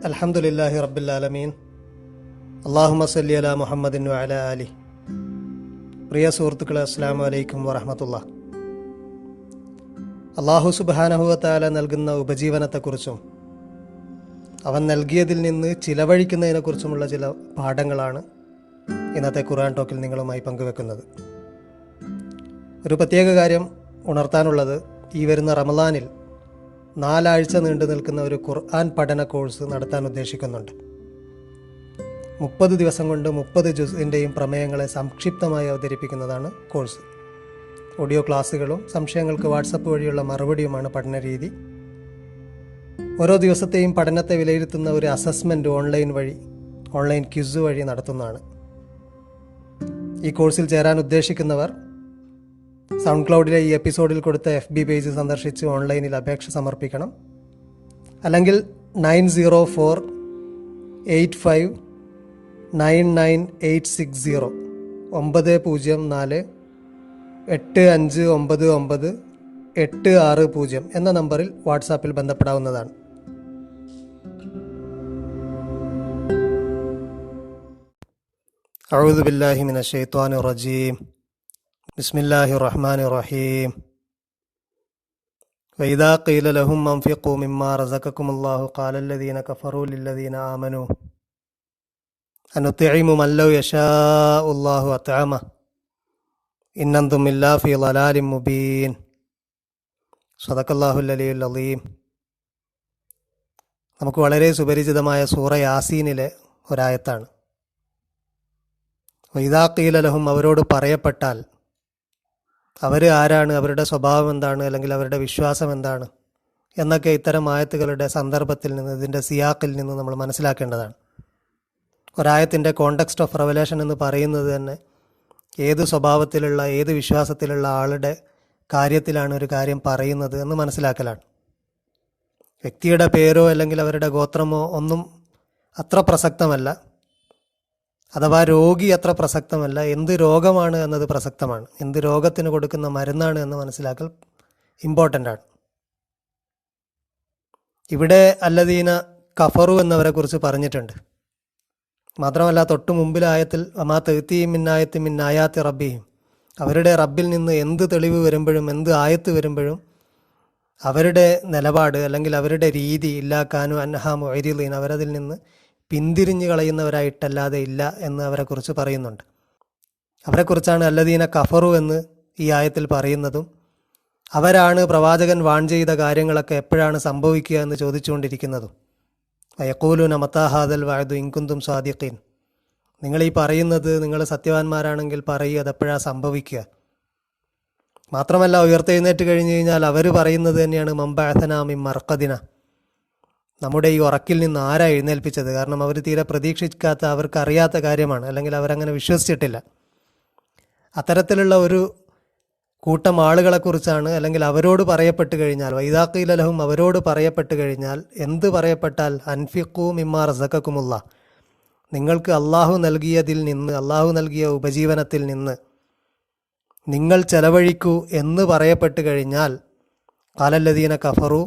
അൽഹംദുലില്ലാഹി റബ്ബിൽ ആലമീൻ. അല്ലാഹുമ്മ സല്ലി അലാ മുഹമ്മദിൻ വഅലാ ആലി. പ്രിയ സുഹൃത്തുക്കളെ, അസ്സലാമു അലൈക്കും വറഹ്മത്തുള്ളാഹി. അല്ലാഹു സുബ്ഹാനഹു വ തആല നൽകുന്ന ഉപജീവനത്തെക്കുറിച്ചും അവൻ നൽകിയതിൽ നിന്ന് ചിലവഴിക്കുന്നതിനെക്കുറിച്ചുമുള്ള ചില പാഠങ്ങളാണ് ഇന്നത്തെ ഖുർആൻ ടോക്കിൽ നിങ്ങളുമായി പങ്കുവെക്കുന്നത്. ഒരു പ്രത്യേക കാര്യം ഉണർത്താനുള്ളത്, ഈ വരുന്ന റമളാനിൽ 4 ആഴ്ച നീണ്ടു നിൽക്കുന്ന ഒരു ഖുർആൻ പഠന കോഴ്സ് നടത്താൻ ഉദ്ദേശിക്കുന്നുണ്ട്. 30 ദിവസം കൊണ്ട് 30 ജുസിൻ്റെയും പ്രമേയങ്ങളെ സംക്ഷിപ്തമായി അവതരിപ്പിക്കുന്നതാണ് കോഴ്സ്. ഓഡിയോ ക്ലാസ്സുകളും സംശയങ്ങൾക്ക് വാട്സപ്പ് വഴിയുള്ള മറുപടിയുമാണ് പഠന രീതി. ഓരോ ദിവസത്തെയും പഠനത്തെ വിലയിരുത്തുന്ന ഒരു അസസ്മെൻറ്റ് ഓൺലൈൻ ക്വിസ് വഴി നടത്തുന്നതാണ്. ഈ കോഴ്സിൽ ചേരാൻ ഉദ്ദേശിക്കുന്നവർ സൗണ്ട് ക്ലൗഡിലെ ഈ എപ്പിസോഡിൽ കൊടുത്ത FB പേജ് സന്ദർശിച്ച് ഓൺലൈനിൽ അപേക്ഷ സമർപ്പിക്കണം. അല്ലെങ്കിൽ 9048599860 904-8599-860 എന്ന നമ്പറിൽ വാട്സാപ്പിൽ ബന്ധപ്പെടാവുന്നതാണ്. അഊദു ബില്ലാഹി മിനശ് ശൈത്വാനിർ റജീം. ബിസ്മില്ലാഹിർ റഹ്മാനിർ റഹീം. വഇദാ ഖീല ലഹും അൻഫിഖൂ മിമ്മാ റസഖകുമുല്ലാഹു ഖാലല്ലദീന കഫറൂ ലില്ലദീന ആമനൂ അനുത്ഇമു മൻ ലൗ യശാഉല്ലാഹു അത്അമഹു ഇന്നന്തും ഇല്ലാ ഫീ ളലാലിൻ മുബീൻ. സദഖല്ലാഹുൽ അലിയ്യുൽ അളീം. നമുക്ക് വളരെ സുപരിചിതമായ സൂറ യാസീനിലെ ഒരായത്താണ്. വഇദാ ഖീല ലഹും, അവരോട് പറയപ്പെട്ടാൽ, അവർ ആരാണ്, അവരുടെ സ്വഭാവം എന്താണ്, അല്ലെങ്കിൽ അവരുടെ വിശ്വാസം എന്താണ് എന്നൊക്കെ ഇത്തരം ആയത്തുകളുടെ സന്ദർഭത്തിൽ നിന്ന്, ഇതിൻ്റെ സിയാക്കിൽ നിന്ന് നമ്മൾ മനസ്സിലാക്കേണ്ടതാണ്. ഒരായത്തിൻ്റെ കോണ്ടെക്സ്റ്റ് ഓഫ് റെവലേഷൻ എന്ന് പറയുന്നത് തന്നെ ഏത് സ്വഭാവത്തിലുള്ള, ഏത് വിശ്വാസത്തിലുള്ള ആളുടെ കാര്യത്തിലാണ് ഒരു കാര്യം പറയുന്നത് എന്ന് മനസ്സിലാക്കലാണ്. വ്യക്തിയുടെ പേരോ അല്ലെങ്കിൽ അവരുടെ ഗോത്രമോ ഒന്നും അത്ര പ്രസക്തമല്ല, അഥവാ രോഗി അത്ര പ്രസക്തമല്ല. എന്ത് രോഗമാണ് എന്നത് പ്രസക്തമാണ്. എന്ത് രോഗത്തിന് കൊടുക്കുന്ന മരുന്നാണ് എന്ന് മനസ്സിലാക്കൽ ഇമ്പോർട്ടൻ്റ് ആണ്. ഇവിടെ അല്ലദീന കഫറു എന്നവരെ കുറിച്ച് പറഞ്ഞിട്ടുണ്ട്. മാത്രമല്ല തൊട്ടു മുമ്പിലെ ആയത്തിൽ വമാ തഅ്തീഹിം മിൻ ആയത്തിൻ മിൻ ആയാത്തി റബ്ബിഹിം, അവരുടെ റബ്ബിൽ നിന്ന് എന്ത് തെളിവ് വരുമ്പോഴും, എന്ത് ആയത്ത് വരുമ്പോഴും അവരുടെ നിലപാട് അല്ലെങ്കിൽ അവരുടെ രീതി ഇല്ലാ കാനു അൻഹാ മുഅ്രിദീൻ, അവരതിൽ നിന്ന് പിന്തിരിഞ്ഞു കളയുന്നവരായിട്ടല്ലാതെ ഇല്ല എന്ന് അവരെക്കുറിച്ച് പറയുന്നുണ്ട്. അവരെക്കുറിച്ചാണ് അല്ലദീന കഫറു എന്ന് ഈ ആയത്തിൽ പറയുന്നതും. അവരാണ് പ്രവാചകൻ വാൺ ചെയ്ത കാര്യങ്ങളൊക്കെ എപ്പോഴാണ് സംഭവിക്കുക എന്ന് ചോദിച്ചുകൊണ്ടിരിക്കുന്നതും. വയഖൂലൂന മതാ ഹാദൽ വഅദു ഇൻ കുന്തും സാദിഖീൻ, നിങ്ങളീ പറയുന്നത്, നിങ്ങൾ സത്യവാന്മാരാണെങ്കിൽ പറയുക, അതെപ്പോഴാണ് സംഭവിക്കുക. മാത്രമല്ല ഉയർത്തെഴുന്നേറ്റ് കഴിഞ്ഞു കഴിഞ്ഞാൽ അവർ പറയുന്നത് തന്നെയാണ് മംബഅഥനാ മിൻ മർഖദിന, നമ്മുടെ ഈ ഉറക്കിൽ നിന്ന് ആരാ എഴുന്നേൽപ്പിച്ചത്. കാരണം അവർ തീരെ പ്രതീക്ഷിക്കാത്ത, അവർക്ക് അറിയാത്ത കാര്യമാണ്, അല്ലെങ്കിൽ അവരങ്ങനെ വിശ്വസിച്ചിട്ടില്ല. അത്തരത്തിലുള്ള ഒരു കൂട്ടം ആളുകളെക്കുറിച്ചാണ്, അല്ലെങ്കിൽ അവരോട് പറയപ്പെട്ട് കഴിഞ്ഞാൽ, വഇദാ ഖീല ലഹും, അവരോട് പറയപ്പെട്ട് കഴിഞ്ഞാൽ, എന്ത് പറയപ്പെട്ടാൽ, അൻഫിഖൂ മിമ്മാ റസഖകുമുല്ലാഹ്, നിങ്ങൾക്ക് അള്ളാഹു നൽകിയതിൽ നിന്ന്, അള്ളാഹു നൽകിയ ഉപജീവനത്തിൽ നിന്ന് നിങ്ങൾ ചെലവഴിക്കൂ എന്ന് പറയപ്പെട്ട് കഴിഞ്ഞാൽ, ഖാലല്ലദീന കഫറു,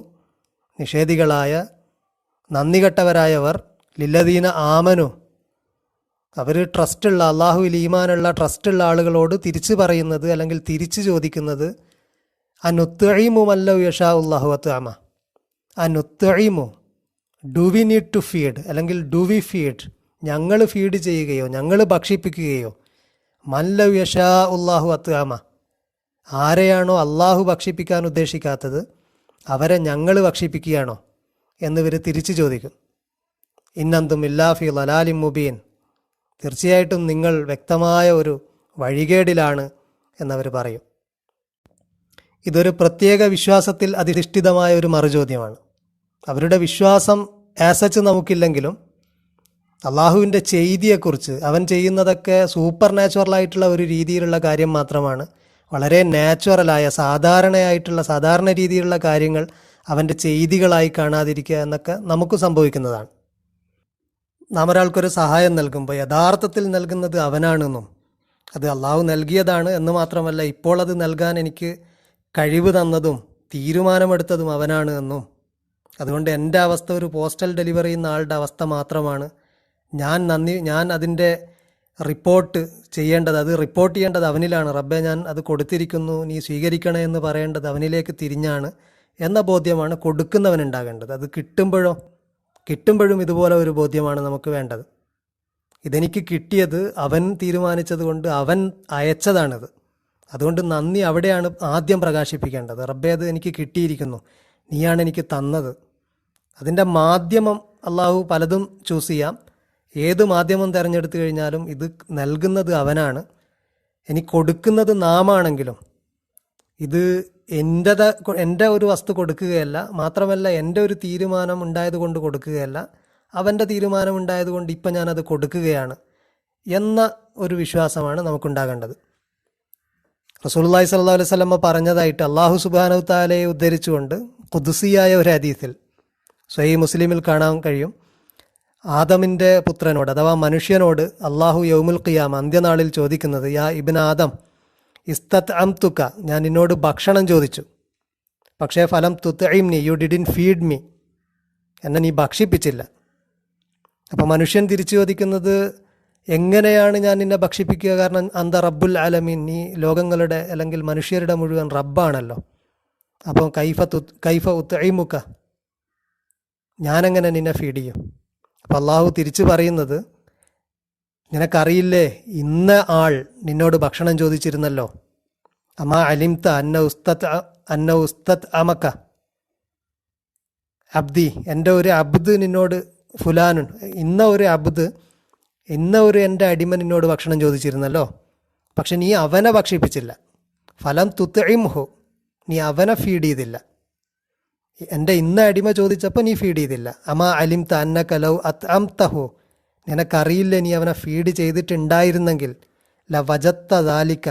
നിഷേധികളായ നന്ദികെട്ടവരായവർ, ലില്ലദീന ആമനു, അവർ ട്രസ്റ്റുള്ള, അള്ളാഹുവിൽ ഈമാനുള്ള ട്രസ്റ്റുള്ള ആളുകളോട് തിരിച്ചു പറയുന്നത്, അല്ലെങ്കിൽ തിരിച്ചു ചോദിക്കുന്നത്, അനുത്ഇമു മൻ ലൗ യശാഉല്ലാഹു അത്അമഹു, അനുത്ഇമു, do we need to feed, അല്ലെങ്കിൽ ഡു വി ഫീഡ്, ഞങ്ങൾ ഫീഡ് ചെയ്യുകയോ ഞങ്ങൾ ഭക്ഷിപ്പിക്കുകയോ, മൻ ലൗ യശാഉല്ലാഹു അത്അമഹു, ആരെയാണോ അള്ളാഹു ഭക്ഷിപ്പിക്കാൻ ഉദ്ദേശിക്കാത്തത് അവരെ ഞങ്ങൾ ഭക്ഷിപ്പിക്കുകയാണോ എന്നിവർ തിരിച്ചു ചോദിക്കും. ഇന്നന്തും ഇല്ലാ ഫീ ളലാലിൻ മുബീൻ, തീർച്ചയായിട്ടും നിങ്ങൾ വ്യക്തമായ ഒരു വഴികേടിലാണ് എന്നവർ പറയും. ഇതൊരു പ്രത്യേക വിശ്വാസത്തിൽ അധിഷ്ഠിതമായ ഒരു മറുചോദ്യമാണ്. അവരുടെ വിശ്വാസം ആസച്ച് നമുക്കില്ലെങ്കിലും അള്ളാഹുവിൻ്റെ ചെയ്തിയെക്കുറിച്ച്, അവൻ ചെയ്യുന്നതൊക്കെ സൂപ്പർ നാച്ചുറലായിട്ടുള്ള ഒരു രീതിയിലുള്ള കാര്യം മാത്രമാണ്. വളരെ നാച്ചുറലായ, സാധാരണ രീതിയിലുള്ള കാര്യങ്ങൾ അവൻ്റെ ചെയ്തികളായി കാണാതിരിക്കുക എന്നൊക്കെ നമുക്ക് സംഭവിക്കുന്നതാണ്. നാം ഒരാൾക്കൊരു സഹായം നൽകുമ്പോൾ യഥാർത്ഥത്തിൽ നൽകുന്നത് അവനാണെന്നും അത് അള്ളാഹു നൽകിയതാണ് എന്ന് മാത്രമല്ല, ഇപ്പോൾ അത് നൽകാൻ എനിക്ക് കഴിവ് തന്നതും തീരുമാനമെടുത്തതും അവനാണ് എന്നും അതുകൊണ്ട് എൻ്റെ അവസ്ഥ ഒരു പോസ്റ്റൽ ഡെലിവറി ചെയ്യുന്ന ആളുടെ അവസ്ഥ മാത്രമാണ്. ഞാൻ അതിൻ്റെ റിപ്പോർട്ട് ചെയ്യേണ്ടത്, അത് റിപ്പോർട്ട് ചെയ്യേണ്ടത് അവനിലാണ്. റബ്ബെ, ഞാൻ അത് കൊടുത്തിരിക്കുന്നു, നീ സ്വീകരിക്കണേ എന്ന് പറയേണ്ടത് അവനിലേക്ക് തിരിഞ്ഞാണ് എന്ന ബോധ്യമാണ് കൊടുക്കുന്നവനുണ്ടാകേണ്ടത്. അത് കിട്ടുമ്പോഴും ഇതുപോലെ ഒരു ബോധ്യമാണ് നമുക്ക് വേണ്ടത്. ഇതെനിക്ക് കിട്ടിയത് അവൻ തീരുമാനിച്ചത് കൊണ്ട്, അവൻ അയച്ചതാണിത്. അതുകൊണ്ട് നന്ദി അവിടെയാണ് ആദ്യം പ്രകാശിപ്പിക്കേണ്ടത്. റബ്ബേ, അത് എനിക്ക് കിട്ടിയിരിക്കുന്നു, നീയാണ് എനിക്ക് തന്നത്. അതിൻ്റെ മാധ്യമം അള്ളാഹു പലതും ചൂസ് ചെയ്യാം. ഏത് മാധ്യമം തിരഞ്ഞെടുത്തു കഴിഞ്ഞാലും ഇത് നൽകുന്നത് അവനാണ്. ഇനി കൊടുക്കുന്നത് നാമാണെങ്കിലും ഇത് എൻ്റെ ഒരു വസ്തു കൊടുക്കുകയല്ല, മാത്രമല്ല എൻ്റെ ഒരു തീരുമാനം ഉണ്ടായത് കൊണ്ട് കൊടുക്കുകയല്ല, അവൻ്റെ തീരുമാനം ഉണ്ടായത് കൊണ്ട് ഇപ്പം ഞാനത് കൊടുക്കുകയാണ് എന്ന ഒരു വിശ്വാസമാണ് നമുക്കുണ്ടാകേണ്ടത്. റസൂലുള്ളാഹി സ്വല്ലല്ലാഹു അലൈഹി വസല്ലമ പറഞ്ഞതായിട്ട് അല്ലാഹു സുബ്ഹാനഹു തആലയെ ഉദ്ധരിച്ചുകൊണ്ട് ഖുദ്സിയായ ഒരു ഹദീസിൽ സ്വഹീഹ് മുസ്ലിമിൽ കാണാൻ കഴിയും. ആദമിൻ്റെ പുത്രനോട് അഥവാ മനുഷ്യനോട് അള്ളാഹു യൗമുൽ ഖിയാമ, അന്ത്യനാളിൽ ചോദിക്കുന്നത്, യാ ഇബ്ന ആദം ഇസ്തത്അംതുക, ഞാൻ നിന്നോട് ഭക്ഷണം ചോദിച്ചു, പക്ഷേ ഫലം തുത്ഇംനി, യു ഡിഡിൻ ഫീഡ് മീ, എന്നെ നീ ഭക്ഷിപ്പിച്ചില്ല. അപ്പോൾ മനുഷ്യൻ തിരിച്ചു ചോദിക്കുന്നത്, എങ്ങനെയാണ് ഞാൻ നിന്നെ ഭക്ഷിപ്പിക്കുക? കാരണം അന്ത റബ്ബുൽ ആലമീൻ, നീ ലോകങ്ങളുടെ അല്ലെങ്കിൽ മനുഷ്യരുടെ മുഴുവൻ റബ്ബാണല്ലോ. അപ്പോൾ കൈഫ ഉത്ഇമുക, ഞാനെങ്ങനെ നിന്നെ ഫീഡ് ചെയ്യും? അപ്പം അള്ളാഹു തിരിച്ചു പറയുന്നത്, നിനക്കറിയില്ലേ ഇന്ന ആൾ നിന്നോട് ഭക്ഷണം ചോദിച്ചിരുന്നല്ലോ. അമാ അലിംത അന്ന ഉസ്തത് അമക്ക അബ്ദി, എൻ്റെ ഒരു അബ്ദ് നിന്നോട്, ഫുലാനുൻ, ഇന്ന ഒരു എൻ്റെ അടിമ നിന്നോട് ഭക്ഷണം ചോദിച്ചിരുന്നല്ലോ, പക്ഷെ നീ അവനെ ഭക്ഷിപ്പിച്ചില്ല. ഫലം തുത്ഇംഹു, നീ അവനെ ഫീഡ് ചെയ്തില്ല. എൻ്റെ ഇന്ന അടിമ ചോദിച്ചപ്പോൾ നീ ഫീഡ് ചെയ്തില്ല. അമാ അലിംത അന്നക ലൗ അത്അംതഹു, നിനക്കറിയില്ലേ നീ അവനെ ഫീഡ് ചെയ്തിട്ടുണ്ടായിരുന്നെങ്കിൽ ല വജത്ത ദാലിക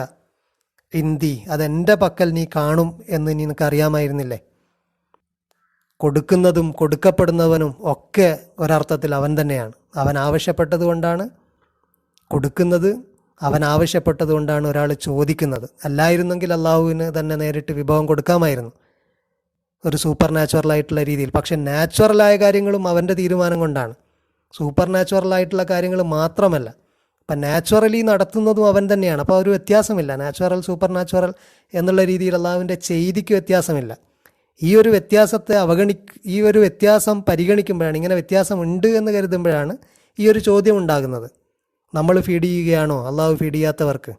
ഇന്ദി, അതെൻ്റെ പക്കൽ നീ കാണും എന്ന് നിനക്കറിയാമായിരുന്നില്ലേ? കൊടുക്കുന്നതും കൊടുക്കപ്പെടുന്നവനും ഒക്കെ ഒരർത്ഥത്തിൽ അവൻ തന്നെയാണ്. അവൻ ആവശ്യപ്പെട്ടത് കൊണ്ടാണ് കൊടുക്കുന്നത്, അവൻ ആവശ്യപ്പെട്ടത് കൊണ്ടാണ് ഒരാൾ ചോദിക്കുന്നത്. അല്ലായിരുന്നെങ്കിൽ അള്ളാഹുവിന് തന്നെ നേരിട്ട് വിഭവം കൊടുക്കാമായിരുന്നു, ഒരു സൂപ്പർ നാച്ചുറലായിട്ടുള്ള രീതിയിൽ. പക്ഷെ നാച്ചുറലായ കാര്യങ്ങളും അവൻ്റെ തീരുമാനം കൊണ്ടാണ്, സൂപ്പർ നാച്ചുറലായിട്ടുള്ള കാര്യങ്ങൾ മാത്രമല്ല. അപ്പം നാച്ചുറലി നടത്തുന്നതും അവൻ തന്നെയാണ്. അപ്പോൾ ഒരു വ്യത്യാസമില്ല, നാച്ചുറൽ സൂപ്പർ നാച്ചുറൽ എന്നുള്ള രീതിയിൽ അള്ളാഹുവിൻ്റെ ചെയ്തിക്ക് വ്യത്യാസമില്ല. ഈ ഒരു വ്യത്യാസം പരിഗണിക്കുമ്പോഴാണ്, ഇങ്ങനെ വ്യത്യാസം ഉണ്ട് എന്ന് കരുതുമ്പോഴാണ് ഈ ഒരു ചോദ്യം ഉണ്ടാകുന്നത്. നമ്മൾ ഫീഡ് ചെയ്യുകയാണോ അള്ളാഹു ഫീഡ് ചെയ്യാത്തവർക്ക്?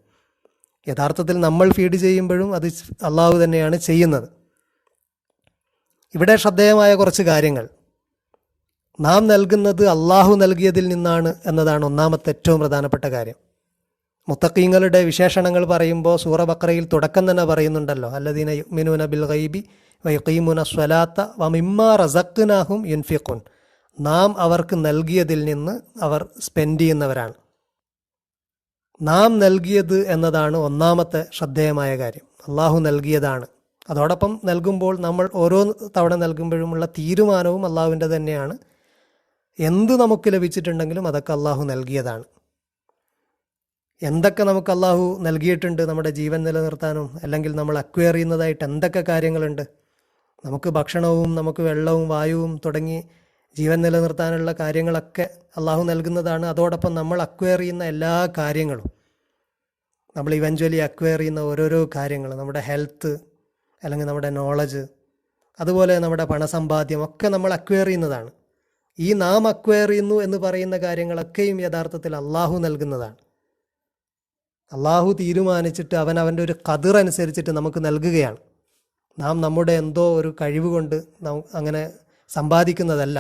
യഥാർത്ഥത്തിൽ നമ്മൾ ഫീഡ് ചെയ്യുമ്പോഴും അത് അള്ളാഹു തന്നെയാണ് ചെയ്യുന്നത്. ഇവിടെ ശ്രദ്ധേയമായ കുറച്ച് കാര്യങ്ങൾ, നാം നൽകുന്നത് അള്ളാഹു നൽകിയതിൽ നിന്നാണ് എന്നതാണ് ഒന്നാമത്തെ ഏറ്റവും പ്രധാനപ്പെട്ട കാര്യം. മുത്തഖീങ്ങളുടെ വിശേഷണങ്ങൾ പറയുമ്പോൾ സൂറ ബഖറയിൽ തുടക്കം തന്നെ പറയുന്നുണ്ടല്ലോ, അല്ലദീന യുഅ്മിനൂന ബിൽ ഗൈബി വയഖീമൂന സ്വലാത്ത വമിമ്മാ റസഖ്നാഹും യുൻഫിഖൂൻ, നാം അവർക്ക് നൽകിയതിൽ നിന്ന് അവർ സ്പെൻഡ് ചെയ്യുന്നവരാണ്. നാം നൽകിയത് എന്നതാണ് ഒന്നാമത്തെ ശ്രദ്ധേയമായ കാര്യം. അള്ളാഹു നൽകിയതാണ്. അതോടൊപ്പം നൽകുമ്പോൾ നമ്മൾ ഓരോ തവണ നൽകുമ്പോഴുമുള്ള തീരുമാനവും അള്ളാഹുവിൻ്റെ തന്നെയാണ്. എന്ത് നമുക്ക് ലഭിച്ചിട്ടുണ്ടെങ്കിലും അതൊക്കെ അള്ളാഹു നൽകിയതാണ്. എന്തൊക്കെ നമുക്ക് അള്ളാഹു നൽകിയിട്ടുണ്ട് നമ്മുടെ ജീവൻ നിലനിർത്താനും, അല്ലെങ്കിൽ നമ്മൾ അക്വയർ ചെയ്യുന്നതായിട്ട് എന്തൊക്കെ കാര്യങ്ങളുണ്ട്. നമുക്ക് ഭക്ഷണവും നമുക്ക് വെള്ളവും വായുവും തുടങ്ങി ജീവൻ നിലനിർത്താനുള്ള കാര്യങ്ങളൊക്കെ അള്ളാഹു നൽകുന്നതാണ്. അതോടൊപ്പം നമ്മൾ അക്വയർ ചെയ്യുന്ന എല്ലാ കാര്യങ്ങളും, നമ്മൾ ഇവഞ്ച്വലി അക്വയർ ചെയ്യുന്ന ഓരോരോ കാര്യങ്ങൾ, നമ്മുടെ ഹെൽത്ത് അല്ലെങ്കിൽ നമ്മുടെ നോളജ്, അതുപോലെ നമ്മുടെ പണസമ്പാദ്യം ഒക്കെ നമ്മൾ അക്വയർ ചെയ്യുന്നതാണ്. ഈ നാം അക്വയർ ചെയ്യുന്നു എന്ന് പറയുന്ന കാര്യങ്ങളൊക്കെയും യഥാർത്ഥത്തിൽ അള്ളാഹു നൽകുന്നതാണ്. അള്ളാഹു തീരുമാനിച്ചിട്ട് അവൻ്റെ ഒരു ഖദർ അനുസരിച്ചിട്ട് നമുക്ക് നൽകുകയാണ്. നാം നമ്മുടെ എന്തോ ഒരു കഴിവ് കൊണ്ട് അങ്ങനെ സമ്പാദിക്കുന്നതല്ല.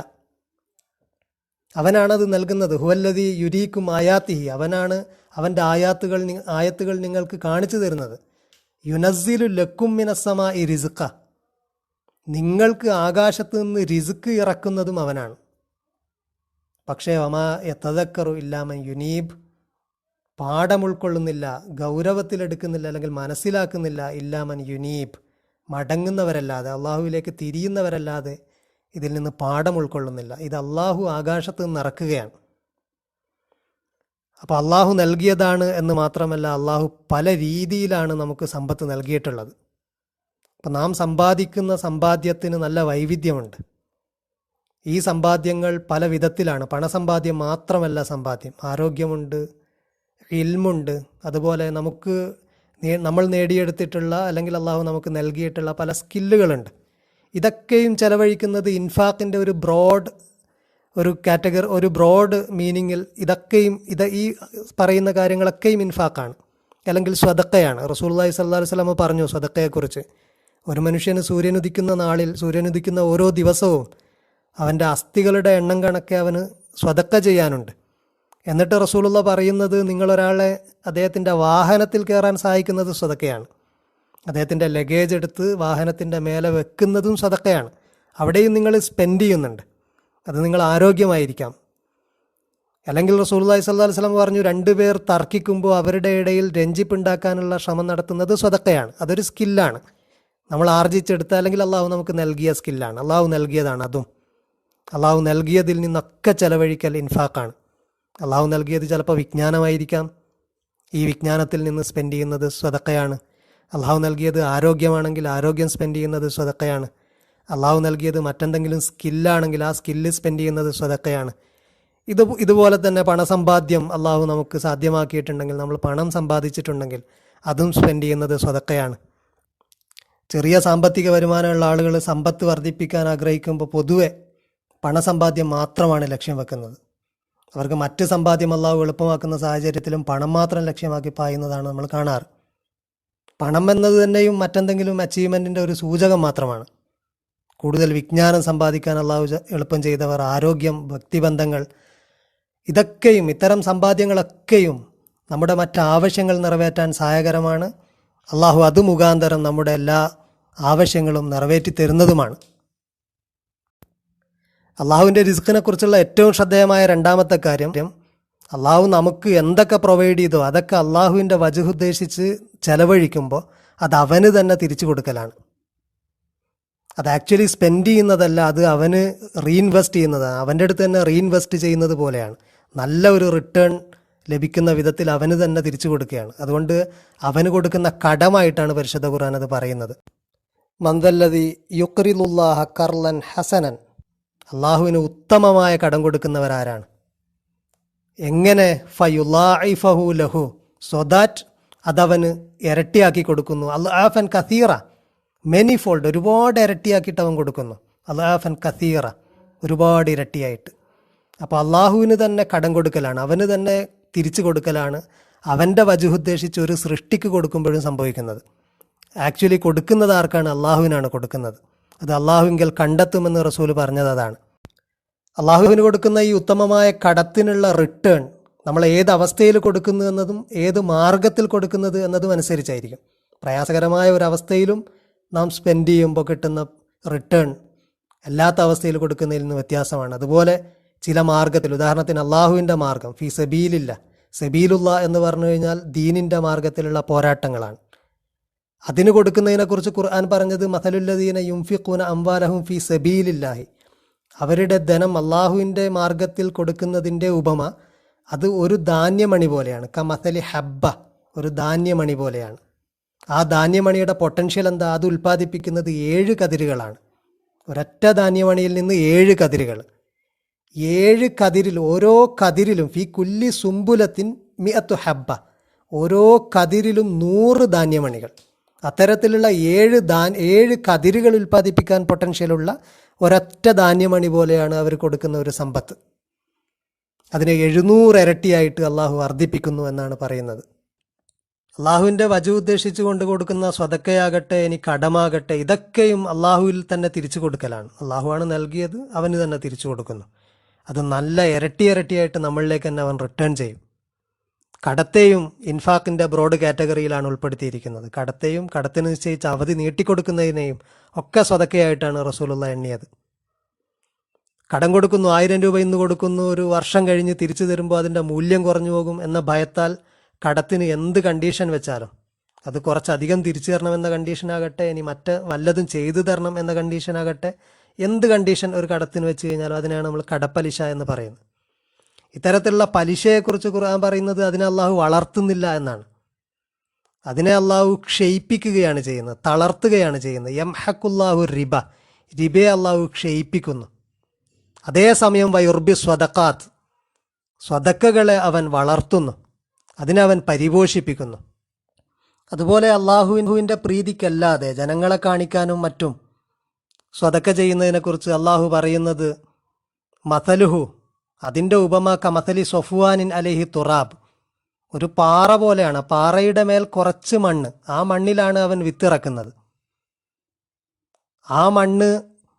അവനാണത് നൽകുന്നത്. ഹുവല്ലദീ യുരീക്കും ആയാത്തിഹി, അവനാണ് അവൻ്റെ ആയത്തുകൾ നിങ്ങൾക്ക് കാണിച്ചു തരുന്നത്. യുനസ്സിലു ലക്കും മിനസ്സമാഇ റിസ്ഖ, നിങ്ങൾക്ക് ആകാശത്ത് നിന്ന് റിസ്ക് ഇറക്കുന്നതും അവനാണ്. പക്ഷേ വമാ യതദക്കറു ഇല്ലാ മൻ യുനീബ്, പാഠം ഉൾക്കൊള്ളുന്നില്ല, ഗൗരവത്തിലെടുക്കുന്നില്ല, അല്ലെങ്കിൽ മനസ്സിലാക്കുന്നില്ല, ഇല്ലാ മൻ യുനീബ്, മടങ്ങുന്നവരല്ലാതെ, അള്ളാഹുവിലേക്ക് തിരിയുന്നവരല്ലാതെ ഇതിൽ നിന്ന് പാഠം ഉൾക്കൊള്ളുന്നില്ല. ഇത് അള്ളാഹു ആകാശത്ത് നിന്ന് ഇറക്കുകയാണ്. അപ്പോൾ അള്ളാഹു നൽകിയതാണ് എന്ന് മാത്രമല്ല, അള്ളാഹു പല രീതിയിലാണ് നമുക്ക് സമ്പത്ത് നൽകിയിട്ടുള്ളത്. അപ്പം നാം സമ്പാദിക്കുന്ന സമ്പാദ്യത്തിന് നല്ല വൈവിധ്യമുണ്ട്. ഈ സമ്പാദ്യങ്ങൾ പല വിധത്തിലാണ്. പണസമ്പാദ്യം മാത്രമല്ല സമ്പാദ്യം. ആരോഗ്യമുണ്ട്, ഇൽമുണ്ട്, അതുപോലെ നമ്മൾ നേടിയെടുത്തിട്ടുള്ള അല്ലെങ്കിൽ അള്ളാഹു നമുക്ക് നൽകിയിട്ടുള്ള പല സ്കില്ലുകളുണ്ട്. ഇതൊക്കെയും ചെലവഴിക്കുന്നത് ഇൻഫാക്കിൻ്റെ ഒരു കാറ്റഗറി, ഒരു ബ്രോഡ് മീനിങ്ങിൽ ഈ പറയുന്ന കാര്യങ്ങളൊക്കെയും ഇൻഫാക്കാണ്, അല്ലെങ്കിൽ സ്വതക്കയാണ്. റസൂലുള്ളാഹി സ്വല്ലല്ലാഹു അലൈഹി വസല്ലം പറഞ്ഞു സ്വതക്കയെക്കുറിച്ച്, ഒരു മനുഷ്യന് സൂര്യനുദിക്കുന്ന ഓരോ ദിവസവും അവൻ്റെ അസ്ഥികളുടെ എണ്ണം കണക്കെ അവന് സ്വതക്ക ചെയ്യാനുണ്ട്. എന്നിട്ട് റസൂലുള്ള പറയുന്നത്, നിങ്ങളൊരാളെ അദ്ദേഹത്തിൻ്റെ വാഹനത്തിൽ കയറാൻ സഹായിക്കുന്നത് സ്വതക്കയാണ്. അദ്ദേഹത്തിൻ്റെ ലഗേജ് എടുത്ത് വാഹനത്തിൻ്റെ മേലെ വെക്കുന്നതും സ്വതക്കയാണ്. അവിടെയും നിങ്ങൾ സ്പെൻഡ് ചെയ്യുന്നുണ്ട്. അത് നിങ്ങൾ ആരോഗ്യമായിരിക്കാം. അല്ലെങ്കിൽ റസൂലുള്ളാഹി സ്വല്ലല്ലാഹു അലൈഹി വസല്ലം പറഞ്ഞു, 2 പേർ തർക്കിക്കുമ്പോൾ അവരുടെ ഇടയിൽ രഞ്ജിപ്പുണ്ടാക്കാനുള്ള ശ്രമം നടത്തുന്നത് സ്വതക്കയാണ്. അതൊരു സ്കില്ലാണ്, നമ്മൾ ആർജിച്ചെടുത്ത അല്ലെങ്കിൽ അള്ളാഹു നമുക്ക് നൽകിയ സ്കില്ലാണ്. അള്ളാഹു നൽകിയതാണ്. അതും അള്ളാഹു നൽകിയതിൽ നിന്നൊക്കെ ചെലവഴിക്കൽ ഇൻഫാക്കാണ്. അള്ളാഹു നൽകിയത് ചിലപ്പോൾ വിജ്ഞാനമായിരിക്കാം, ഈ വിജ്ഞാനത്തിൽ നിന്ന് സ്പെൻഡ് ചെയ്യുന്നത് സ്വതക്കയാണ്. അള്ളാഹു നൽകിയത് ആരോഗ്യമാണെങ്കിൽ ആരോഗ്യം സ്പെൻഡ് ചെയ്യുന്നത് സ്വതക്കയാണ്. അള്ളാഹു നൽകിയത് മറ്റെന്തെങ്കിലും സ്കില്ലാണെങ്കിൽ ആ സ്കില്ല് സ്പെൻഡ് ചെയ്യുന്നത് സ്വതക്കയാണ്. ഇതുപോലെ തന്നെ പണസമ്പാദ്യം അള്ളാഹു നമുക്ക് സാധ്യമാക്കിയിട്ടുണ്ടെങ്കിൽ, നമ്മൾ പണം സമ്പാദിച്ചിട്ടുണ്ടെങ്കിൽ അതും സ്പെൻഡ് ചെയ്യുന്നത് സ്വതക്കയാണ്. ചെറിയ സാമ്പത്തിക വരുമാനമുള്ള ആളുകൾ സമ്പത്ത് വർദ്ധിപ്പിക്കാൻ ആഗ്രഹിക്കുമ്പോൾ പൊതുവെ പണസമ്പാദ്യം മാത്രമാണ് ലക്ഷ്യം വെക്കുന്നത്. അവർക്ക് മറ്റ് സമ്പാദ്യം അള്ളാഹു എളുപ്പമാക്കുന്ന സാഹചര്യത്തിലും പണം മാത്രം ലക്ഷ്യമാക്കി പായുന്നതാണ് നമ്മൾ കാണാറ്. പണം എന്നത് തന്നെയും മറ്റെന്തെങ്കിലും അച്ചീവ്മെൻറ്റിൻ്റെ ഒരു സൂചകം മാത്രമാണ്. കൂടുതൽ വിജ്ഞാനം സമ്പാദിക്കാൻ അള്ളാഹു എളുപ്പം ചെയ്തവർ, ആരോഗ്യം, വ്യക്തിബന്ധങ്ങൾ, ഇത്തരം സമ്പാദ്യങ്ങളൊക്കെയും നമ്മുടെ മറ്റാവശ്യങ്ങൾ നിറവേറ്റാൻ സഹായകരമാണ്. അള്ളാഹു അത് മുഖാന്തരം നമ്മുടെ എല്ലാ ആവശ്യങ്ങളും നിറവേറ്റി തരുന്നതുമാണ്. അള്ളാഹുവിൻ്റെ റിസ്ക്കിനെ കുറിച്ചുള്ള ഏറ്റവും ശ്രദ്ധേയമായ രണ്ടാമത്തെ കാര്യം, അള്ളാഹു നമുക്ക് എന്തൊക്കെ പ്രൊവൈഡ് ചെയ്തോ അതൊക്കെ അള്ളാഹുവിൻ്റെ വജഹ് ഉദ്ദേശിച്ച് ചെലവഴിക്കുമ്പോൾ അത് അവന് തന്നെ തിരിച്ചു കൊടുക്കലാണ്. അത് ആക്ച്വലി സ്പെൻഡ് ചെയ്യുന്നതല്ല, അത് അവന് റീഇൻവെസ്റ്റ് ചെയ്യുന്നതാണ്. അവൻ്റെ അടുത്ത് തന്നെ റീഇൻവെസ്റ്റ് ചെയ്യുന്നത് പോലെയാണ്. നല്ല ഒരു റിട്ടേൺ ലഭിക്കുന്ന വിധത്തിൽ അവന് തന്നെ തിരിച്ചു കൊടുക്കുകയാണ്. അതുകൊണ്ട് അവന് കൊടുക്കുന്ന കടമായിട്ടാണ് പരിശുദ്ധ ഖുർആൻ അത് പറയുന്നത്. മന്ദല്ലദി യുഖ്രിദുല്ലാഹ ഖർലൻ ഹസനൻ, അള്ളാഹുവിന് ഉത്തമമായ കടം കൊടുക്കുന്നവരാരാണ്? എങ്ങനെ? ഫയുലാഇഫഹു ലഹു, സോ ദാറ്റ് അതവന് ഇരട്ടിയാക്കി കൊടുക്കുന്നു. അൽആഫൻ കസീറ, മെനി ഫോൾഡ്, ഒരുപാട് ഇരട്ടിയാക്കിയിട്ട് അവൻ കൊടുക്കുന്നു. അൽആഫൻ കസീറ, ഒരുപാട് ഇരട്ടിയായിട്ട്. അപ്പോൾ അള്ളാഹുവിന് തന്നെ കടം കൊടുക്കലാണ്, അവന് തന്നെ തിരിച്ചു കൊടുക്കലാണ് അവൻ്റെ വജഹ് ഉദ്ദേശിച്ച് ഒരു സൃഷ്ടിക്ക് കൊടുക്കുമ്പോഴും സംഭവിക്കുന്നത്. ആക്ച്വലി കൊടുക്കുന്നത് ആർക്കാണ്? അള്ളാഹുവിനാണ് കൊടുക്കുന്നത്. അത് അള്ളാഹുവിങ്കൽ കണ്ടെത്തുമെന്ന് റസൂൽ പറഞ്ഞത് അതാണ്. അള്ളാഹുവിന് കൊടുക്കുന്ന ഈ ഉത്തമമായ കടത്തിനുള്ള റിട്ടേൺ നമ്മൾ ഏത് അവസ്ഥയിൽ കൊടുക്കുന്നു എന്നതും ഏത് മാർഗത്തിൽ കൊടുക്കുന്നത് എന്നതും അനുസരിച്ചായിരിക്കും. പ്രയാസകരമായ ഒരവസ്ഥയിലും നാം സ്പെൻഡ് ചെയ്യുമ്പോൾ കിട്ടുന്ന റിട്ടേൺ അല്ലാത്ത അവസ്ഥയിൽ കൊടുക്കുന്നതിൽ നിന്ന് വ്യത്യാസമാണ്. അതുപോലെ ചില മാർഗത്തിൽ, ഉദാഹരണത്തിന് അള്ളാഹുവിൻ്റെ മാർഗം, ഫീ സബീലില്ല, സബീലുള്ള എന്ന് പറഞ്ഞു കഴിഞ്ഞാൽ ദീനിൻ്റെ മാർഗത്തിലുള്ള പോരാട്ടങ്ങളാണ്. അതിന് കൊടുക്കുന്നതിനെക്കുറിച്ച് ഖുർആൻ പറഞ്ഞത് മസലുല്ലദീന യുംഫിഖൂന അംവാലഹും ഫീ സബീലില്ലാഹി, അവരുടെ ധനം അള്ളാഹുവിൻ്റെ മാർഗത്തിൽ കൊടുക്കുന്നതിൻ്റെ ഉപമ അത് ഒരു ധാന്യമണി പോലെയാണ്. കമസലി ഹബ്ബ, ഒരു ധാന്യമണി പോലെയാണ്. ആ ധാന്യമണിയുടെ പൊട്ടൻഷ്യൽ എന്താ? അത് ഉൽപ്പാദിപ്പിക്കുന്നത് 7 കതിരുകളാണ്. ഒരൊറ്റ ധാന്യമണിയിൽ നിന്ന് 7 കതിരുകൾ. 7 കതിരിൽ, ഓരോ കതിരിലും ഫീ കുല്ലി സുംബുലത്തിൻ മിഅത്തു ഹബ്ബ, ഓരോ കതിരിലും 100 ധാന്യമണികൾ. അത്തരത്തിലുള്ള 7 കതിരുകൾ ഉൽപ്പാദിപ്പിക്കാൻ പൊട്ടൻഷ്യലുള്ള ഒരൊറ്റ ധാന്യമണി പോലെയാണ് അവർ കൊടുക്കുന്ന ഒരു സമ്പത്ത്. അതിനെ 700 ഇരട്ടിയായിട്ട് അള്ളാഹു വർദ്ധിപ്പിക്കുന്നു എന്നാണ് പറയുന്നത്. അള്ളാഹുവിൻ്റെ വജഹ് ഉദ്ദേശിച്ച് കൊണ്ട് കൊടുക്കുന്ന സ്വതക്കയാകട്ടെ, ഇനി കടമാകട്ടെ, ഇതൊക്കെയും അള്ളാഹുവിൽ തന്നെ തിരിച്ചു കൊടുക്കലാണ്. അള്ളാഹുവാണ് നൽകിയത്, അവന് തന്നെ തിരിച്ചു കൊടുക്കുന്നു. അത് നല്ല ഇരട്ടിയായിട്ട് നമ്മളിലേക്ക് തന്നെ അവൻ റിട്ടേൺ ചെയ്യും. കടത്തെയും ഇൻഫാക്കിൻ്റെ ബ്രോഡ് കാറ്റഗറിയിലാണ് ഉൾപ്പെടുത്തിയിരിക്കുന്നത്. കടത്തെയും കടത്തിന് നിശ്ചയിച്ച അവധി നീട്ടിക്കൊടുക്കുന്നതിനെയും ഒക്കെ സ്വതക്കയായിട്ടാണ് റസൂലുള്ളാഹി എണ്ണിയത്. കടം കൊടുക്കുന്നു, 1000 രൂപ ഇന്ന് കൊടുക്കുന്നു, ഒരു വർഷം കഴിഞ്ഞ് തിരിച്ചു തരുമ്പോൾ അതിൻ്റെ മൂല്യം കുറഞ്ഞു പോകും എന്ന ഭയത്താൽ കടത്തിന് എന്ത് കണ്ടീഷൻ വെച്ചാലും, അത് കുറച്ചധികം തിരിച്ചു തരണമെന്ന കണ്ടീഷനാകട്ടെ, ഇനി വല്ലതും ചെയ്തു തരണം എന്ന കണ്ടീഷനാകട്ടെ, എന്ത് കണ്ടീഷൻ ഒരു കടത്തിന് വെച്ച് കഴിഞ്ഞാലും അതിനാണ് നമ്മൾ കടപ്പലിശ എന്ന് പറയുന്നത്. ഇത്തരത്തിലുള്ള പലിശയെക്കുറിച്ച് ഖുർആൻ പറയുന്നത് അതിനെ അള്ളാഹു വളർത്തുന്നില്ല എന്നാണ്. അതിനെ അള്ളാഹു ക്ഷയിപ്പിക്കുകയാണ് ചെയ്യുന്നത്, തളർത്തുകയാണ് ചെയ്യുന്നത്. യംഹഖുല്ലാഹു റിബ, റിബയെ അള്ളാഹു ക്ഷയിപ്പിക്കുന്നു. അതേസമയം വയുർബി സ്വതക്കാത്ത്, സ്വതക്കകളെ അവൻ വളർത്തുന്നു, അതിനെ അവൻ പരിപോഷിപ്പിക്കുന്നു. അതുപോലെ അള്ളാഹുവിൻ്റെ പ്രീതിക്കല്ലാതെ ജനങ്ങളെ കാണിക്കാനും മറ്റും സ്വതക്ക ചെയ്യുന്നതിനെക്കുറിച്ച് അള്ളാഹു പറയുന്നത് മസലുഹു, അതിൻ്റെ ഉപമ കമസലി സൊഫുവാനിൻ അലൈഹി തുറാബ്, ഒരു പാറ പോലെയാണ്. പാറയുടെ മേൽ കുറച്ച് മണ്ണ്, ആ മണ്ണിലാണ് അവൻ വിത്തിറക്കുന്നത്.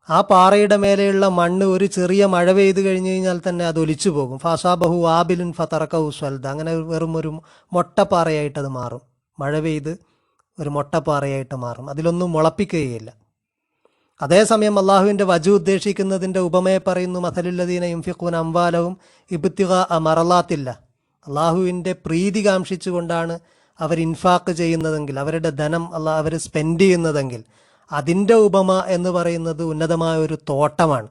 ആ പാറയുടെ മേലെയുള്ള മണ്ണ് ഒരു ചെറിയ മഴ പെയ്ത് കഴിഞ്ഞ് കഴിഞ്ഞാൽ തന്നെ അത് ഒലിച്ചു പോകും. ഫാസാബഹു ആബിലുൻ ഫതറക്കഹു സ്വൽദ, അങ്ങനെ വെറും ഒരു മൊട്ടപ്പാറയായിട്ട് അത് മാറും. മഴ പെയ്ത് ഒരു മൊട്ടപ്പാറയായിട്ട് മാറും, അതിലൊന്നും മുളപ്പിക്കുകയില്ല. അതേസമയം അള്ളാഹുവിൻ്റെ വജു ഉദ്ദേശിക്കുന്നതിൻ്റെ ഉപമയെ പറയുന്നു മസലുല്ലദീന യുൻഫിഖൂന അംവാലഹും ഇബ്തിഗാ മറലാത്തില്ല, അള്ളാഹുവിൻ്റെ പ്രീതി കാംക്ഷിച്ചുകൊണ്ടാണ് അവർ ഇൻഫാക്ക് ചെയ്യുന്നതെങ്കിൽ, അവരുടെ ധനം അവർ സ്പെൻഡ് ചെയ്യുന്നതെങ്കിൽ അതിൻ്റെ ഉപമ എന്ന് പറയുന്നത് ഉന്നതമായ ഒരു തോട്ടമാണ്.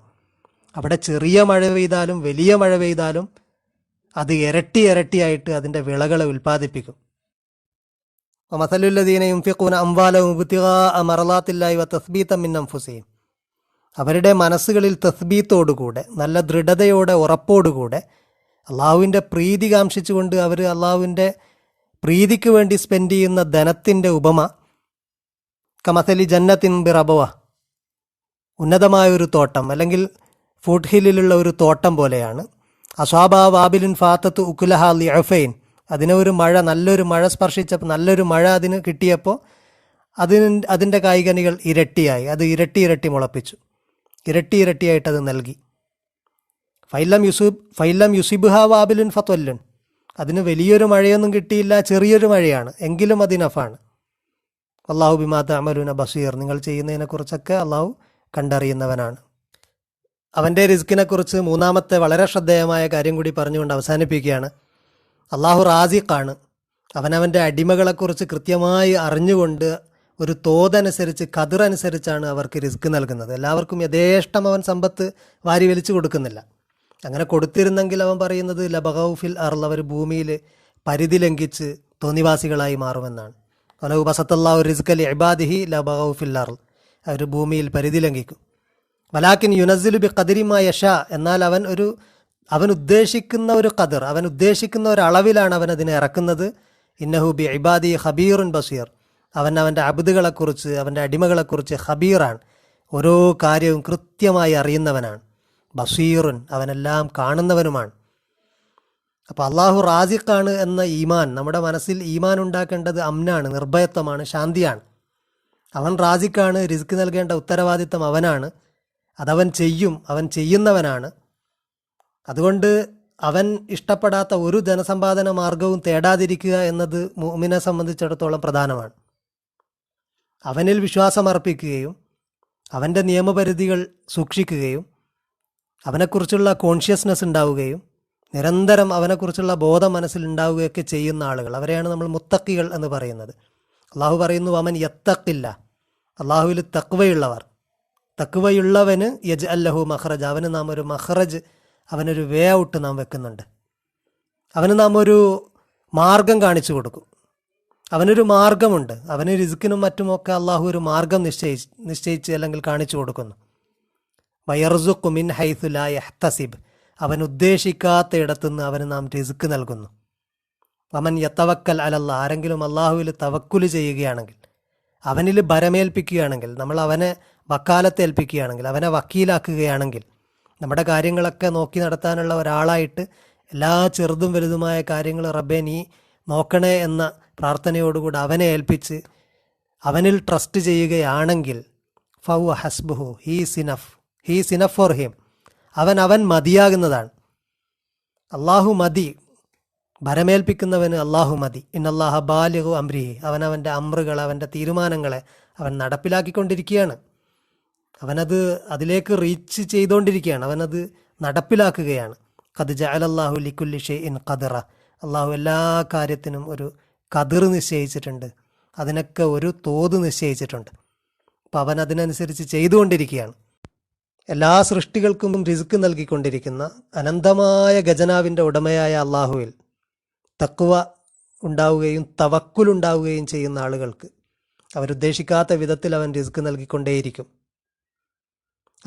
അവിടെ ചെറിയ മഴ പെയ്താലും വലിയ മഴ പെയ്താലും അത് ഇരട്ടിയായിട്ട് അതിൻ്റെ വിളകളെ ഉൽപ്പാദിപ്പിക്കും. മസലുല്ലദീന യുൻഫിഖൂന അംവാലഹും ഇബ്തിഗാഅ മറളാത്തില്ലാഹി വതസ്ബീതൻ മിൻ അൻഫുസിഹിം, അവരുടെ മനസ്സുകളിൽ തസ്ബീത്തോടുകൂടെ, നല്ല ദൃഢതയോടെ, ഉറപ്പോടുകൂടെ അള്ളാഹുവിൻ്റെ പ്രീതി കാംക്ഷിച്ചുകൊണ്ട് അവർ അള്ളാഹുവിൻ്റെ പ്രീതിക്ക് വേണ്ടി സ്പെൻഡ് ചെയ്യുന്ന ധനത്തിൻ്റെ ഉപമ കമസലി ജന്നത്തിൻ ബിറബവ, ഉന്നതമായ ഒരു തോട്ടം അല്ലെങ്കിൽ ഫുഡ് ഹില്ലിലുള്ള ഒരു തോട്ടം പോലെയാണ്. അസ്വാബ വാബിലിൻ ഫാത്തത്ത് ഉക്കുലഹ ലിഅഫൈൻ, അതിനെ ഒരു മഴ, നല്ലൊരു മഴ സ്പർശിച്ചപ്പോൾ, നല്ലൊരു മഴ അതിന് കിട്ടിയപ്പോൾ അതിൻ്റെ കായ്കനികൾ ഇരട്ടിയായി, അത് ഇരട്ടി മുളപ്പിച്ചു, ഇരട്ടിയായിട്ട് അത് നൽകി. ഫൈലം യുസിബുഹ വാബിലുൻ ഫത്വല്ലുൻ, അതിന് വലിയൊരു മഴയൊന്നും കിട്ടിയില്ല, ചെറിയൊരു മഴയാണ്, എങ്കിലും അത് നഫാണ്. അള്ളാഹു ബിമാ തഅമലൂന ബസീർ, നിങ്ങൾ ചെയ്യുന്നതിനെക്കുറിച്ചൊക്കെ അള്ളാഹു കണ്ടറിയുന്നവനാണ്. അവൻ്റെ റിസ്കിനെക്കുറിച്ച് മൂന്നാമത്തെ വളരെ ശ്രദ്ധേയമായ കാര്യം കൂടി പറഞ്ഞുകൊണ്ട് അവസാനിപ്പിക്കുകയാണ്. അള്ളാഹു റാസിഖാണ്. അവനവൻ്റെ അടിമകളെക്കുറിച്ച് കൃത്യമായി അറിഞ്ഞുകൊണ്ട് ഒരു തോതനുസരിച്ച്, ഖദറനുസരിച്ചാണ് അവർക്ക് റിസ്ക് നൽകുന്നത്. എല്ലാവർക്കും യഥേഷ്ടം അവൻ സമ്പത്ത് വാരി വലിച്ചു കൊടുക്കുന്നില്ല. അങ്ങനെ കൊടുത്തിരുന്നെങ്കിൽ അവൻ പറയുന്നത് ലബഗൗഫിൽ അർൾ, അവർ ഭൂമിയിൽ പരിധി ലംഘിച്ച് തോന്നിവാസികളായി മാറുമെന്നാണ്. വലൗ ബസത്തല്ലാഹു റിസ്ക ലിഇബാദിഹി ലബഗൗഫിൽ അർൾ, അവർ ഭൂമിയിൽ പരിധി ലംഘിക്കും. വലാകിൻ യുനസ്സിലു ബി ഖദരി മാ യശാ, എന്നാൽ അവൻ ഉദ്ദേശിക്കുന്ന ഒരു ഖദർ, അവൻ ഉദ്ദേശിക്കുന്ന ഒരു അളവിലാണ് അവൻ അതിനെ ഇറക്കുന്നത്. ഇന്നഹു ബി ഇബാദി ഖബീറുൻ ബസീർ, അവൻ്റെ അബ്ദുകളെക്കുറിച്ച്, അവൻ്റെ അടിമകളെക്കുറിച്ച് ഖബീറാണ്, ഓരോ കാര്യവും കൃത്യമായി അറിയുന്നവനാണ്. ബസീറുൻ, അവനെല്ലാം കാണുന്നവനുമാണ്. അപ്പോൾ അള്ളാഹു റാസിഖാണ് എന്ന ഈമാൻ, നമ്മുടെ മനസ്സിൽ ഈമാൻ ഉണ്ടാക്കേണ്ടത് അമ്നാണ്, നിർഭയത്വമാണ്, ശാന്തിയാണ്. അവൻ റാസിഖാണ്, റിസ്ക് നൽകേണ്ട ഉത്തരവാദിത്തം അവനാണ്, അതവൻ ചെയ്യും, അവൻ ചെയ്യുന്നവനാണ്. അതുകൊണ്ട് അവൻ ഇഷ്ടപ്പെടാത്ത ഒരു ധനസമ്പാദന മാർഗവും തേടാതിരിക്കുക എന്നത് മുഅ്മിനെ സംബന്ധിച്ചിടത്തോളം പ്രധാനമാണ്. അവനിൽ വിശ്വാസമർപ്പിക്കുകയും അവൻ്റെ നിയമപരിധികൾ സൂക്ഷിക്കുകയും അവനെക്കുറിച്ചുള്ള കോൺഷ്യസ്നെസ് ഉണ്ടാവുകയും നിരന്തരം അവനെക്കുറിച്ചുള്ള ബോധം മനസ്സിലുണ്ടാവുകയൊക്കെ ചെയ്യുന്ന ആളുകൾ, അവരെയാണ് നമ്മൾ മുത്തക്കികൾ എന്ന് പറയുന്നത്. അള്ളാഹു പറയുന്നു വമൻ യത്തഖില്ല, അള്ളാഹുവിൽ തഖ്വയുള്ളവർ, തഖ്വയുള്ളവന് യജ്അൽ ലഹു മഖ്റജ, അവന് നാം ഒരു മഖ്റജ്, അവനൊരു വേ ഔട്ട് നാം വെക്കുന്നുണ്ട്. അവന് നാം ഒരു മാർഗം കാണിച്ചു കൊടുക്കും. അവനൊരു മാർഗമുണ്ട്, അവന് റിസ്ക്കിനും മറ്റുമൊക്കെ അള്ളാഹു ഒരു മാർഗം നിശ്ചയിച്ച് അല്ലെങ്കിൽ കാണിച്ചു കൊടുക്കുന്നു. വയർസുഖു മിൻ ഹൈസു ലാ യഹ്തസിബ്, അവൻ ഉദ്ദേശിക്കാത്ത ഇടത്തുനിന്ന് അവന് നാം റിസ്ക് നൽകുന്നു. വമൻ യതവക്കൽ അലല്ലാ, ആരെങ്കിലും അള്ളാഹുവിൽ തവക്കുല് ചെയ്യുകയാണെങ്കിൽ, അവനിൽ ഭരമേൽപ്പിക്കുകയാണെങ്കിൽ, നമ്മൾ അവനെ വക്കാലത്ത് ഏൽപ്പിക്കുകയാണെങ്കിൽ, അവനെ വക്കീലാക്കുകയാണെങ്കിൽ, നമ്മുടെ കാര്യങ്ങളൊക്കെ നോക്കി നടത്താനുള്ള ഒരാളായിട്ട് എല്ലാ ചെറുതും വലുതുമായ കാര്യങ്ങൾ റബ്ബേ നീ നോക്കണേ എന്ന പ്രാർത്ഥനയോടുകൂടി അവനെ ഏൽപ്പിച്ച് അവനിൽ ട്രസ്റ്റ് ചെയ്യുകയാണെങ്കിൽ ഫൗ ഹസ്ബുഹു, ഹീസ് ഇനഫ് ഫോർ ഹിം, അവൻ മതിയാകുന്നതാണ്. അള്ളാഹു മതി, ഭരമേൽപ്പിക്കുന്നവന് അള്ളാഹു മതി. ഇന്നല്ലാഹ ബാലിഗു അംരിഹി, അവൻ്റെ അമ്രുകൾ, അവൻ്റെ തീരുമാനങ്ങളെ അവൻ നടപ്പിലാക്കിക്കൊണ്ടിരിക്കുകയാണ്. അവനത് അതിലേക്ക് റീച്ച് ചെയ്തുകൊണ്ടിരിക്കുകയാണ്, അവനത് നടപ്പിലാക്കുകയാണ്. ഖദ് ജഅലല്ലാഹു ലികുല്ലി ഷൈഇൻ ഖദറ, അള്ളാഹു എല്ലാ കാര്യത്തിനും ഒരു ഖദർ നിശ്ചയിച്ചിട്ടുണ്ട്, അതിനൊക്കെ ഒരു തോത് നിശ്ചയിച്ചിട്ടുണ്ട്. അപ്പം അവൻ അതിനനുസരിച്ച് ചെയ്തുകൊണ്ടിരിക്കുകയാണ്. എല്ലാ സൃഷ്ടികൾക്കും റിസ്ക് നൽകിക്കൊണ്ടിരിക്കുന്ന അനന്തമായ ഖജനാവിൻ്റെ ഉടമയായ അള്ളാഹുവിൽ തഖ്വ ഉണ്ടാവുകയും തവക്കുലുണ്ടാവുകയും ചെയ്യുന്ന ആളുകൾക്ക് അവരുദ്ദേശിക്കാത്ത വിധത്തിൽ അവൻ റിസ്ക് നൽകിക്കൊണ്ടേയിരിക്കും.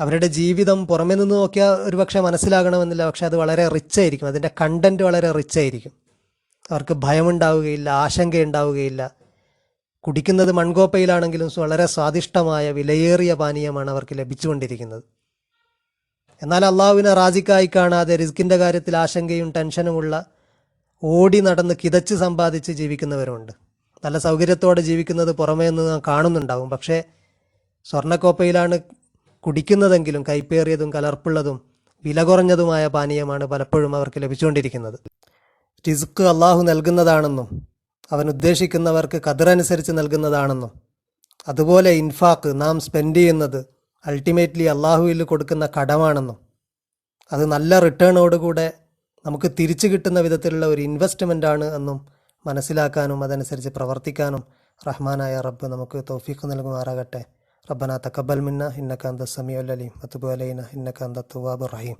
അവരുടെ ജീവിതം പുറമെ നിന്ന് നോക്കിയാൽ ഒരുപക്ഷെ മനസ്സിലാകണമെന്നില്ല, പക്ഷെ അത് വളരെ റിച്ച് ആയിരിക്കും, അതിൻ്റെ കണ്ടൻറ്റ് വളരെ റിച്ച് ആയിരിക്കും. അവർക്ക് ഭയമുണ്ടാവുകയില്ല, ആശങ്കയുണ്ടാവുകയില്ല. കുടിക്കുന്നത് മൺകോപ്പയിലാണെങ്കിലും വളരെ സ്വാദിഷ്ടമായ വിലയേറിയ പാനീയമാണ് അവർക്ക് ലഭിച്ചുകൊണ്ടിരിക്കുന്നത്. എന്നാൽ അള്ളാഹുവിനെ റാസിക്കായി കാണാതെ റിസ്കിൻ്റെ കാര്യത്തിൽ ആശങ്കയും ടെൻഷനുമുള്ള ഓടി നടന്ന് കിതച്ച് സമ്പാദിച്ച് ജീവിക്കുന്നവരുണ്ട്. നല്ല സൗകര്യത്തോടെ ജീവിക്കുന്നത് പുറമേ നിന്ന് നാം കാണുന്നുണ്ടാവും, പക്ഷേ സ്വർണ്ണക്കോപ്പയിലാണ് കുടിക്കുന്നതെങ്കിലും കൈപ്പേറിയതും കലർപ്പുള്ളതും വില കുറഞ്ഞതുമായ പാനീയമാണ് പലപ്പോഴും അവർക്ക് ലഭിച്ചുകൊണ്ടിരിക്കുന്നത്. റിസ്ക് അള്ളാഹു നൽകുന്നതാണെന്നും അവൻ ഉദ്ദേശിക്കുന്നവർക്ക് ഖദറനുസരിച്ച് നൽകുന്നതാണെന്നും അതുപോലെ ഇൻഫാക്ക് നാം സ്പെൻഡ് ചെയ്യുന്നത് അൾട്ടിമേറ്റ്ലി അള്ളാഹുവിൽ കൊടുക്കുന്ന കടമാണെന്നും അത് നല്ല റിട്ടേണോടുകൂടെ നമുക്ക് തിരിച്ചു കിട്ടുന്ന വിധത്തിലുള്ള ഒരു ഇൻവെസ്റ്റ്മെൻ്റ് ആണ് എന്നും മനസ്സിലാക്കാനും അതനുസരിച്ച് പ്രവർത്തിക്കാനും റഹ്മാനായ റബ്ബ് നമുക്ക് തൗഫീഖ് നൽകുമാറാകട്ടെ. റബ്ബനാ തഖബ്ബൽ മിന്നാ ഇന്നക അന്ത സമീഉൽ അലീം വതുബ് അലൈനാ ഇന്നക അന്ത തവ്വാബുർ റഹീം.